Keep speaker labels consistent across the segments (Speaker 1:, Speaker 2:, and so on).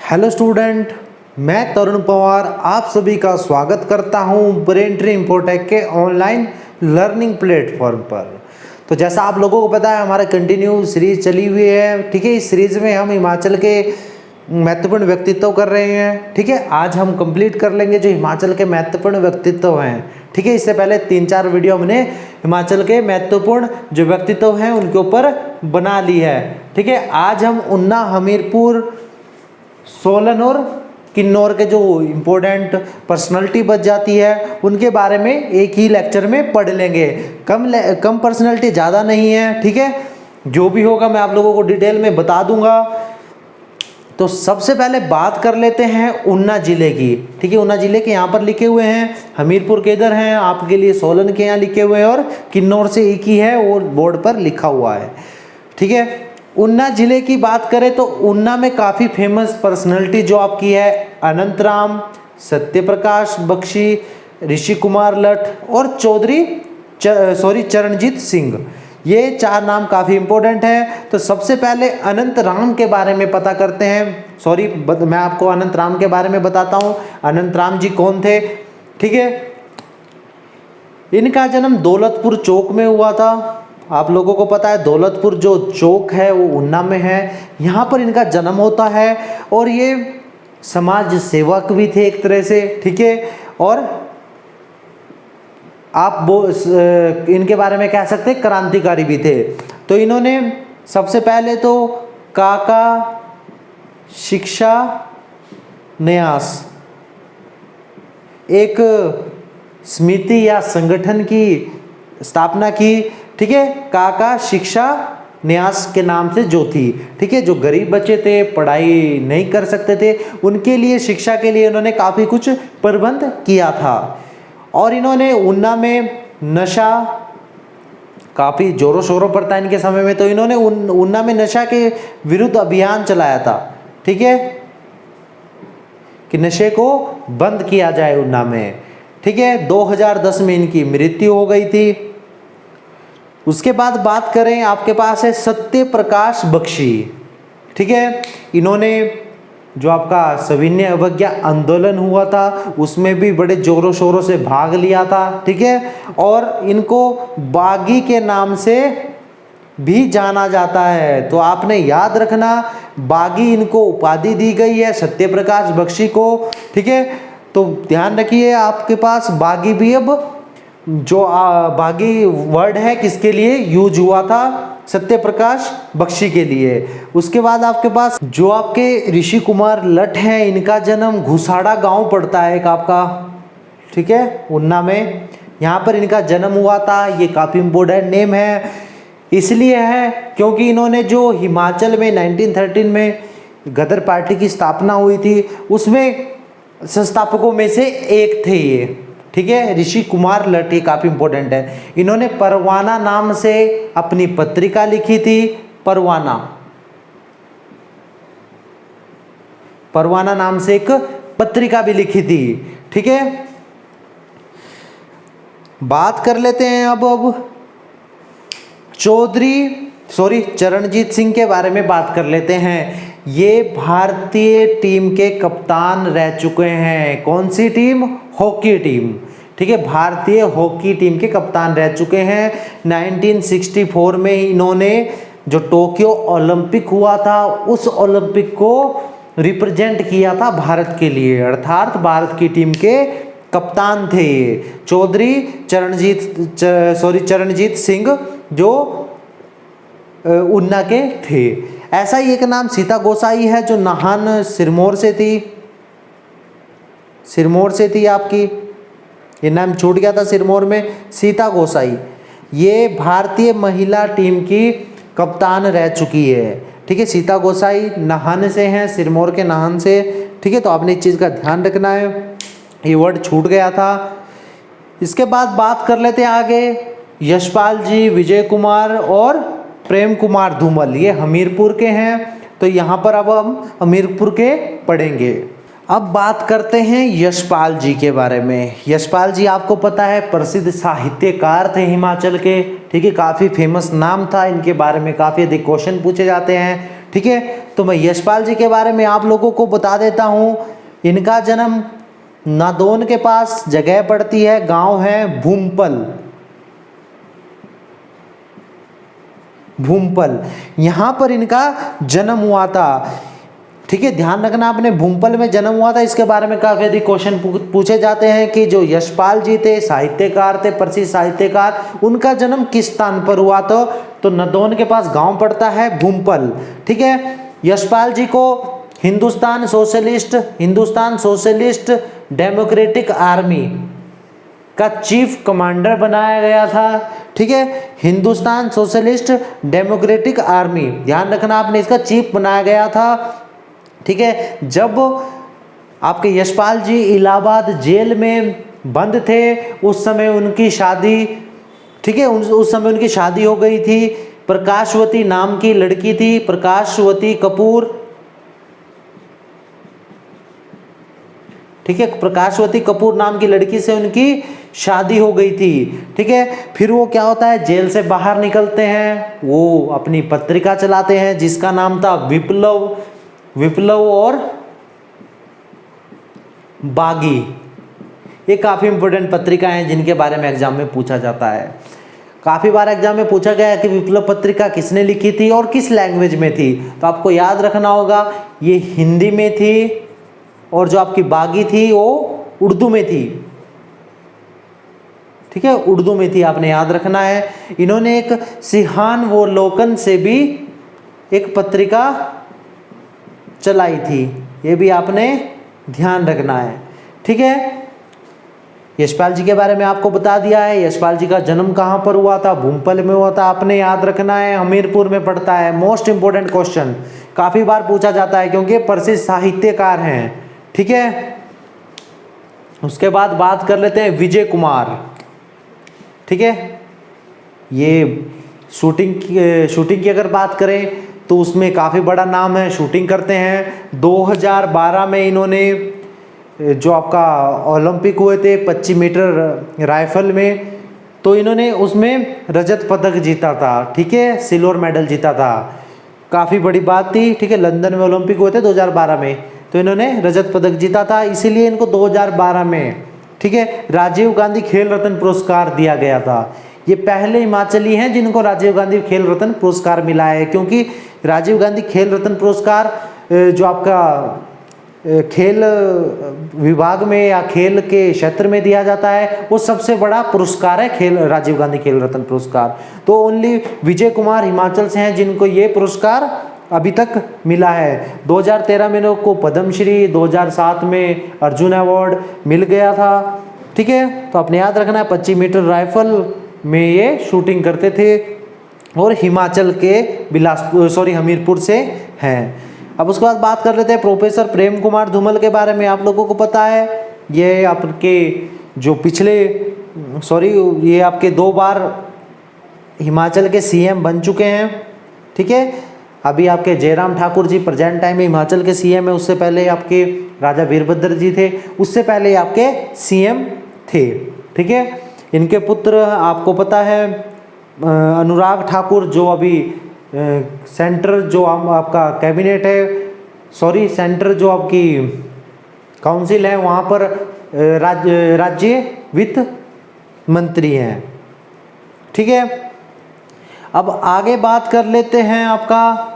Speaker 1: Hello student, मैं तरुण पवार आप सभी का स्वागत करता हूं ब्रेन ट्री इंफोटेक के ऑनलाइन लर्निंग प्लेटफॉर्म पर। तो जैसा आप लोगों को पता है, हमारा कंटिन्यू सीरीज चली हुई है। ठीक है, इस सीरीज में हम हिमाचल के महत्वपूर्ण व्यक्तित्व कर रहे हैं। ठीक है, आज हम कंप्लीट कर लेंगे जो हिमाचल के महत्वपूर्ण व्यक्तित्व हैं। ठीक है, इससे पहले 3-4 वीडियो हमने हिमाचल के महत्वपूर्ण जो व्यक्तित्व हैं उनके ऊपर बना ली है। ठीक है, आज हम ऊना, हमीरपुर, सोलन और किन्नौर के जो इम्पोर्टेंट पर्सनालिटी बच जाती है उनके बारे में एक ही लेक्चर में पढ़ लेंगे। कम पर्सनालिटी ज़्यादा नहीं है। ठीक है, जो भी होगा मैं आप लोगों को डिटेल में बता दूंगा। तो सबसे पहले बात कर लेते हैं ऊना जिले की। ठीक है, ऊना जिले के यहाँ पर लिखे हुए हैं, हमीरपुर के इधर हैं, आपके लिए सोलन के यहाँ लिखे हुए हैं और किन्नौर से एक ही है और बोर्ड पर लिखा हुआ है। ठीक है, ऊना जिले की बात करें तो ऊना में काफ़ी फेमस पर्सनालिटी जो आपकी है अनंतराम, सत्यप्रकाश बख्शी, ऋषि कुमार लठ और चरणजीत सिंह। ये 4 नाम काफ़ी इंपॉर्टेंट है। तो सबसे पहले अनंत राम के बारे में पता करते हैं। मैं आपको अनंत राम के बारे में बताता हूँ। अनंत राम जी कौन थे? ठीक है, इनका जन्म दौलतपुर चौक में हुआ था। आप लोगों को पता है दौलतपुर जो चौक है वो ऊना में है, यहाँ पर इनका जन्म होता है। और ये समाज सेवक भी थे एक तरह से। ठीक है, और आप इनके बारे में कह सकते हैं क्रांतिकारी भी थे। तो इन्होंने सबसे पहले तो काका शिक्षा न्यास एक समिति या संगठन की स्थापना की। ठीक है, काका शिक्षा न्यास के नाम से जो थी। ठीक है, जो गरीब बच्चे थे, पढ़ाई नहीं कर सकते थे, उनके लिए शिक्षा के लिए उन्होंने काफ़ी कुछ प्रबंध किया था। और इन्होंने ऊना में नशा काफ़ी जोरों शोरों पर था इनके समय में, तो इन्होंने ऊना में नशा के विरुद्ध अभियान चलाया था। ठीक है, कि नशे को बंद किया जाए ऊना में। ठीक है, 2010 में इनकी मृत्यु हो गई थी। उसके बाद बात करें, आपके पास है सत्यप्रकाश बख्शी। ठीक है, इन्होंने जो आपका सविनय अवज्ञा आंदोलन हुआ था उसमें भी बड़े जोरों शोरों से भाग लिया था। ठीक है, और इनको बागी के नाम से भी जाना जाता है। तो आपने याद रखना, बागी इनको उपाधि दी गई है सत्यप्रकाश बख्शी को। ठीक है, तो ध्यान रखिए, आपके पास बागी भी अब जो बागी वर्ड है किसके लिए यूज हुआ था? सत्यप्रकाश बख्शी के लिए। उसके बाद आपके पास जो आपके ऋषि कुमार लठ हैं, इनका जन्म घुसाड़ा गांव पड़ता है एक आपका। ठीक है, ऊना में, यहाँ पर इनका जन्म हुआ था। ये काफ़ी इम्पोर्टेंट नेम है, इसलिए है क्योंकि इन्होंने जो हिमाचल में 1913 में गदर पार्टी की स्थापना हुई थी उसमें संस्थापकों में से एक थे ये। ठीक है, ऋषि कुमार लठ, ये काफ़ी इंपॉर्टेंट है। इन्होंने परवाना नाम से अपनी पत्रिका लिखी थी। परवाना नाम से एक पत्रिका भी लिखी थी। ठीक है, बात कर लेते हैं अब चरणजीत सिंह के बारे में बात कर लेते हैं। ये भारतीय टीम के कप्तान रह चुके हैं। कौन सी टीम? Hockey team. ठीक है, भारतीय हॉकी टीम के कप्तान रह चुके हैं। 1964 में इन्होंने जो टोक्यो ओलंपिक हुआ था उस ओलंपिक को रिप्रेजेंट किया था भारत के लिए, अर्थात भारत की टीम के कप्तान थे ये चरणजीत सिंह जो ऊना के थे। ऐसा ही एक नाम सीता गोसाई है जो नाहन सिरमौर से थी आपकी। ये नाम छूट गया था सिरमौर में, सीता गोसाई। ये भारतीय महिला टीम की कप्तान रह चुकी है। ठीक है, सीता गोसाई नाहन से हैं, सिरमौर के नाहन से। ठीक है, तो आपने इस चीज़ का ध्यान रखना है, ये वर्ड छूट गया था। इसके बाद बात कर लेते हैं आगे, यशपाल जी, विजय कुमार और प्रेम कुमार धूमल, ये हमीरपुर के हैं। तो यहाँ पर अब हम हमीरपुर के पढ़ेंगे। अब बात करते हैं यशपाल जी के बारे में। यशपाल जी आपको पता है प्रसिद्ध साहित्यकार थे हिमाचल के। ठीक है, काफ़ी फेमस नाम था इनके बारे में, काफ़ी अधिक क्वेश्चन पूछे जाते हैं। ठीक है। तो मैं यशपाल जी के बारे में आप लोगों को बता देता हूँ। इनका जन्म नादौन के पास जगह पड़ती है, गांव है भूमपल, भूमपल, यहाँ पर इनका जन्म हुआ था। ठीक है, ध्यान रखना आपने, भूमपल में जन्म हुआ था। इसके बारे में काफी अधिक क्वेश्चन पूछे जाते हैं कि जो यशपाल जी थे, साहित्यकार थे, प्रसिद्ध साहित्यकार, उनका जन्म किस स्थान पर हुआ था? तो नादौन के पास गांव पड़ता है भूमपल। ठीक है, यशपाल जी को हिंदुस्तान सोशलिस्ट डेमोक्रेटिक आर्मी का चीफ कमांडर बनाया गया था। ठीक है, हिंदुस्तान सोशलिस्ट डेमोक्रेटिक आर्मी, ध्यान रखना आपने, इसका चीफ बनाया गया था। ठीक है, जब आपके यशपाल जी इलाहाबाद जेल में बंद थे, उस समय उनकी शादी, ठीक है, उस समय उनकी शादी हो गई थी। प्रकाशवती नाम की लड़की थी, प्रकाशवती कपूर। ठीक है, प्रकाशवती कपूर नाम की लड़की से उनकी शादी हो गई थी। ठीक है, फिर वो क्या होता है, जेल से बाहर निकलते हैं, वो अपनी पत्रिका चलाते हैं जिसका नाम था विप्लव और बागी। ये काफी इंपॉर्टेंट पत्रिका हैं जिनके बारे में एग्जाम में पूछा जाता है। काफी बार एग्जाम में पूछा गया है कि विप्लव पत्रिका किसने लिखी थी और किस लैंग्वेज में थी। तो आपको याद रखना होगा, ये हिंदी में थी और जो आपकी बागी थी वो उर्दू में थी। ठीक है, उर्दू में थी, आपने याद रखना है। इन्होंने एक सिहानवलोकन से भी एक पत्रिका चलाई थी, ये भी आपने ध्यान रखना है। ठीक है, यशपाल जी के बारे में आपको बता दिया है। यशपाल जी का जन्म कहाँ पर हुआ था? भूमपल में हुआ था, आपने याद रखना है। हमीरपुर में पड़ता है। मोस्ट इंपोर्टेंट क्वेश्चन, काफी बार पूछा जाता है क्योंकि प्रसिद्ध साहित्यकार हैं। ठीक है, उसके बाद बात कर लेते हैं विजय कुमार। ठीक है, ये शूटिंग की अगर बात करें तो उसमें काफ़ी बड़ा नाम है, शूटिंग करते हैं। 2012 में इन्होंने जो आपका ओलंपिक हुए थे 25 मीटर राइफल में, तो इन्होंने उसमें रजत पदक जीता था। ठीक है, सिल्वर मेडल जीता था, काफ़ी बड़ी बात थी। ठीक है, लंदन में ओलंपिक हुए थे 2012 में, तो इन्होंने रजत पदक जीता था, इसीलिए इनको 2012 में, ठीक है, राजीव गांधी खेल रत्न पुरस्कार दिया गया था। ये पहले हिमाचली हैं जिनको राजीव गांधी खेल रत्न पुरस्कार मिला है, क्योंकि राजीव गांधी खेल रत्न पुरस्कार जो आपका खेल विभाग में या खेल के क्षेत्र में दिया जाता है, वो सबसे बड़ा पुरस्कार है राजीव गांधी खेल रत्न पुरस्कार। तो ओनली विजय कुमार हिमाचल से हैं जिनको ये पुरस्कार अभी तक मिला है। 2013 में इनको पद्मश्री, 2007 में अर्जुन अवार्ड मिल गया था। ठीक है, तो आपने याद रखना है 25 मीटर राइफल में ये शूटिंग करते थे और हिमाचल के हमीरपुर से हैं। अब उसके बाद बात कर लेते हैं प्रोफेसर प्रेम कुमार धूमल के बारे में। आप लोगों को पता है ये आपके जो ये आपके 2 बार हिमाचल के सीएम बन चुके हैं। ठीक है, अभी आपके जयराम ठाकुर जी प्रेजेंट टाइम में हिमाचल के सीएम है, उससे पहले आपके राजा वीरभद्र जी थे, उससे पहले आपके सीएम थे। ठीक है, इनके पुत्र आपको पता है अनुराग ठाकुर, जो अभी सेंटर जो आपका कैबिनेट है, सेंटर जो आपकी काउंसिल है वहाँ पर राज्य वित्त मंत्री हैं। ठीक है, अब आगे बात कर लेते हैं आपका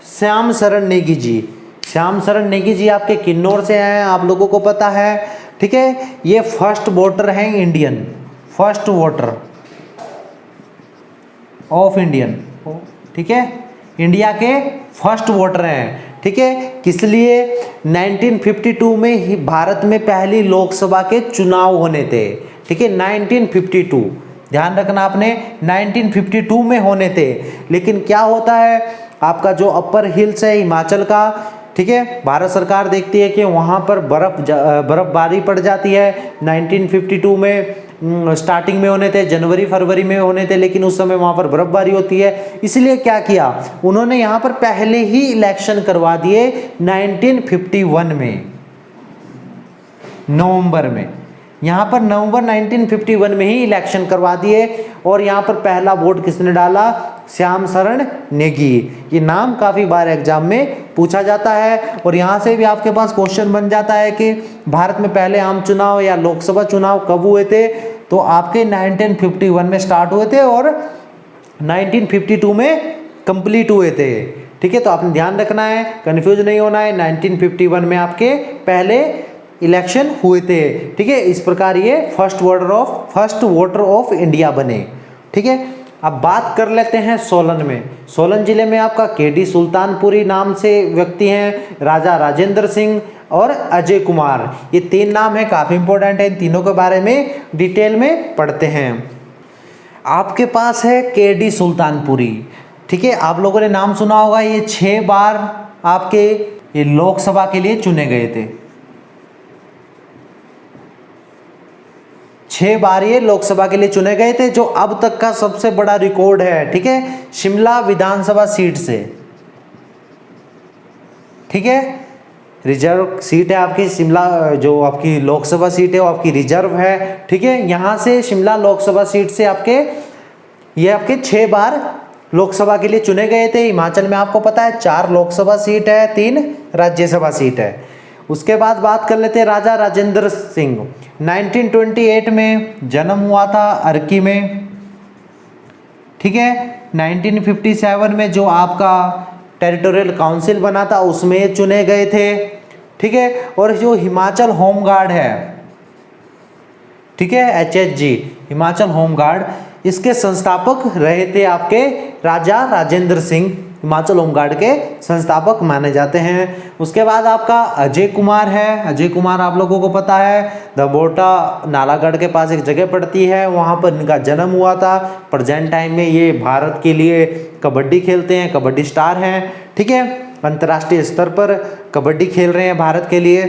Speaker 1: श्याम शरण नेगी जी। श्याम शरण नेगी जी आपके किन्नौर से हैं, आप लोगों को पता है। ठीक है, ये फर्स्ट वोटर हैं Indian, first voter of Indian. ठीक है, इंडिया के फर्स्ट वोटर हैं। ठीक है, किस लिए? 1952 में ही भारत में पहली लोकसभा के चुनाव होने थे। ठीक है, 1952, ध्यान रखना आपने, 1952 में होने थे। लेकिन क्या होता है, आपका जो अपर हिल्स है हिमाचल का, ठीक है, भारत सरकार देखती है कि वहाँ पर बर्फबारी पड़ जाती है। 1952 में स्टार्टिंग में होने थे, जनवरी फरवरी में होने थे, लेकिन उस समय वहाँ पर बर्फबारी होती है। इसलिए क्या किया उन्होंने, यहाँ पर पहले ही इलेक्शन करवा दिए 1951 में, नवंबर में। यहाँ पर नवंबर 1951 में ही इलेक्शन करवा दिए और यहाँ पर पहला वोट किसने डाला? श्याम शरण नेगी। ये नाम काफ़ी बार एग्जाम में पूछा जाता है और यहाँ से भी आपके पास क्वेश्चन बन जाता है कि भारत में पहले आम चुनाव या लोकसभा चुनाव कब हुए थे, तो आपके 1951 में स्टार्ट हुए थे और 1952 में कंप्लीट हुए थे। ठीक है, तो आपने ध्यान रखना है, कंफ्यूज नहीं होना है। 1951 में आपके पहले इलेक्शन हुए थे। ठीक है, इस प्रकार ये फर्स्ट वोटर ऑफ इंडिया बने। ठीक है, अब बात कर लेते हैं सोलन में। सोलन जिले में आपका केडी सुल्तानपुरी नाम से व्यक्ति हैं, राजा राजेंद्र सिंह और अजय कुमार, ये 3 नाम है, काफ़ी इंपॉर्टेंट है। इन तीनों के बारे में डिटेल में पढ़ते हैं। आपके पास है केडी सुल्तानपुरी। ठीक है, आप लोगों ने नाम सुना होगा, ये 6 बार आपके ये लोकसभा के लिए चुने गए थे। 6 बार ये लोकसभा के लिए चुने गए थे, जो अब तक का सबसे बड़ा रिकॉर्ड है। ठीक है, शिमला विधानसभा सीट से। ठीक है, रिजर्व सीट है आपकी शिमला, जो आपकी लोकसभा सीट है वो आपकी रिजर्व है। ठीक है, यहाँ से शिमला लोकसभा सीट से ये आपके 6 बार लोकसभा के लिए चुने गए थे। हिमाचल में आपको पता है 4 लोकसभा सीट है, 3 राज्यसभा सीट है। उसके बाद बात कर लेते हैं राजा राजेंद्र सिंह। 1928 में जन्म हुआ था अर्की में। ठीक है, 1957 में जो आपका टेरिटोरियल काउंसिल बना था उसमें चुने गए थे। ठीक है, और जो हिमाचल होम गार्ड है, ठीक है, HHG हिमाचल होम गार्ड, इसके संस्थापक रहे थे आपके राजा राजेंद्र सिंह, हिमाचल होम गार्ड के संस्थापक माने जाते हैं। उसके बाद आपका अजय कुमार है। अजय कुमार आप लोगों को पता है दबोटा नालागढ़ के पास एक जगह पड़ती है, वहाँ पर इनका जन्म हुआ था। प्रेजेंट टाइम में ये भारत के लिए कबड्डी खेलते हैं, कबड्डी स्टार हैं। ठीक है, अंतर्राष्ट्रीय स्तर पर कबड्डी खेल रहे हैं भारत के लिए।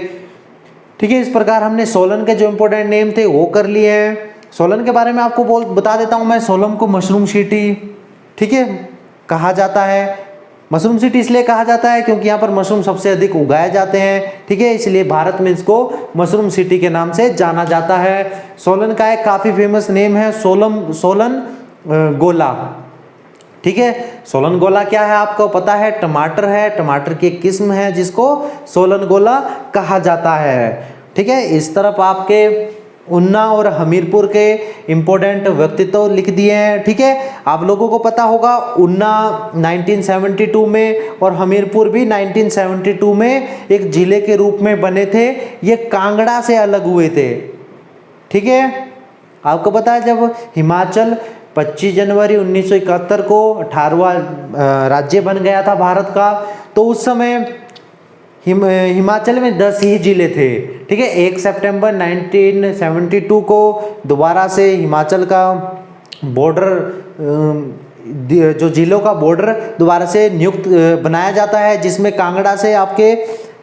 Speaker 1: ठीक है, इस प्रकार हमने सोलन के जो इम्पोर्टेंट नेम थे वो कर लिए हैं। सोलन के बारे में आपको बता देता हूँ मैं, सोलन को मशरूम सिटी, ठीक है, कहा जाता है। मशरूम सिटी इसलिए कहा जाता है क्योंकि यहाँ पर मशरूम सबसे अधिक उगाए जाते हैं। ठीक है, इसलिए भारत में इसको मशरूम सिटी के नाम से जाना जाता है। सोलन का एक काफ़ी फेमस नेम है सोलन गोला। ठीक है, सोलन गोला क्या है आपको पता है? टमाटर है, टमाटर की एक किस्म है जिसको सोलन गोला कहा जाता है। ठीक है, इस तरफ आपके ऊना और हमीरपुर के इम्पोर्टेंट व्यक्तित्व लिख दिए हैं। ठीक है, आप लोगों को पता होगा ऊना 1972 में और हमीरपुर भी 1972 में एक जिले के रूप में बने थे। ये कांगड़ा से अलग हुए थे। ठीक है, आपको पता है जब हिमाचल 25 जनवरी 1971 को 18वां राज्य बन गया था भारत का, तो उस समय हिमाचल में 10 ही जिले थे। ठीक है, 1 सितंबर 1972 को दोबारा से हिमाचल का बॉर्डर, जो जिलों का बॉर्डर दोबारा से नियुक्त बनाया जाता है, जिसमें कांगड़ा से आपके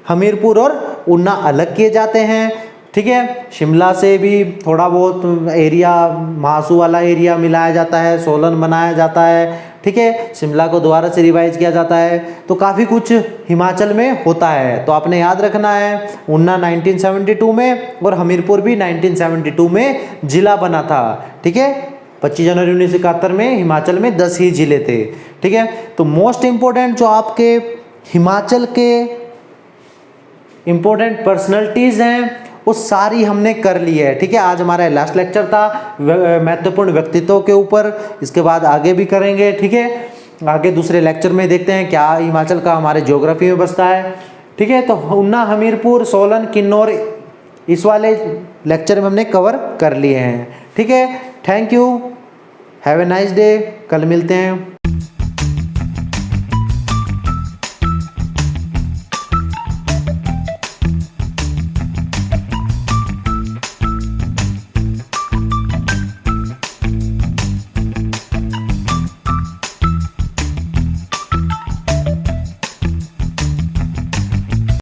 Speaker 1: हमीरपुर और ऊना अलग किए जाते हैं। ठीक है, शिमला से भी थोड़ा बहुत एरिया, महासू वाला एरिया मिलाया जाता है, सोलन बनाया जाता है। ठीक है, शिमला को दोबारा से रिवाइज किया जाता है। तो काफ़ी कुछ हिमाचल में होता है, तो आपने याद रखना है। ऊना 1972 में और हमीरपुर भी 1972 में जिला बना था। ठीक है, 25 जनवरी 1971 में हिमाचल में 10 ही जिले थे। ठीक है, तो मोस्ट इम्पोर्टेंट जो आपके हिमाचल के इम्पोर्टेंट पर्सनैलिटीज़ हैं वो सारी हमने कर ली है। ठीक है, आज हमारा लास्ट लेक्चर था महत्वपूर्ण व्यक्तित्वों के ऊपर। इसके बाद आगे भी करेंगे। ठीक है, आगे दूसरे लेक्चर में देखते हैं क्या हिमाचल का हमारे ज्योग्राफी में बसता है। ठीक है, तो ऊना, हमीरपुर, सोलन, किन्नौर इस वाले लेक्चर में हमने कवर कर लिए हैं। ठीक है, thank you, have a nice day, कल मिलते हैं।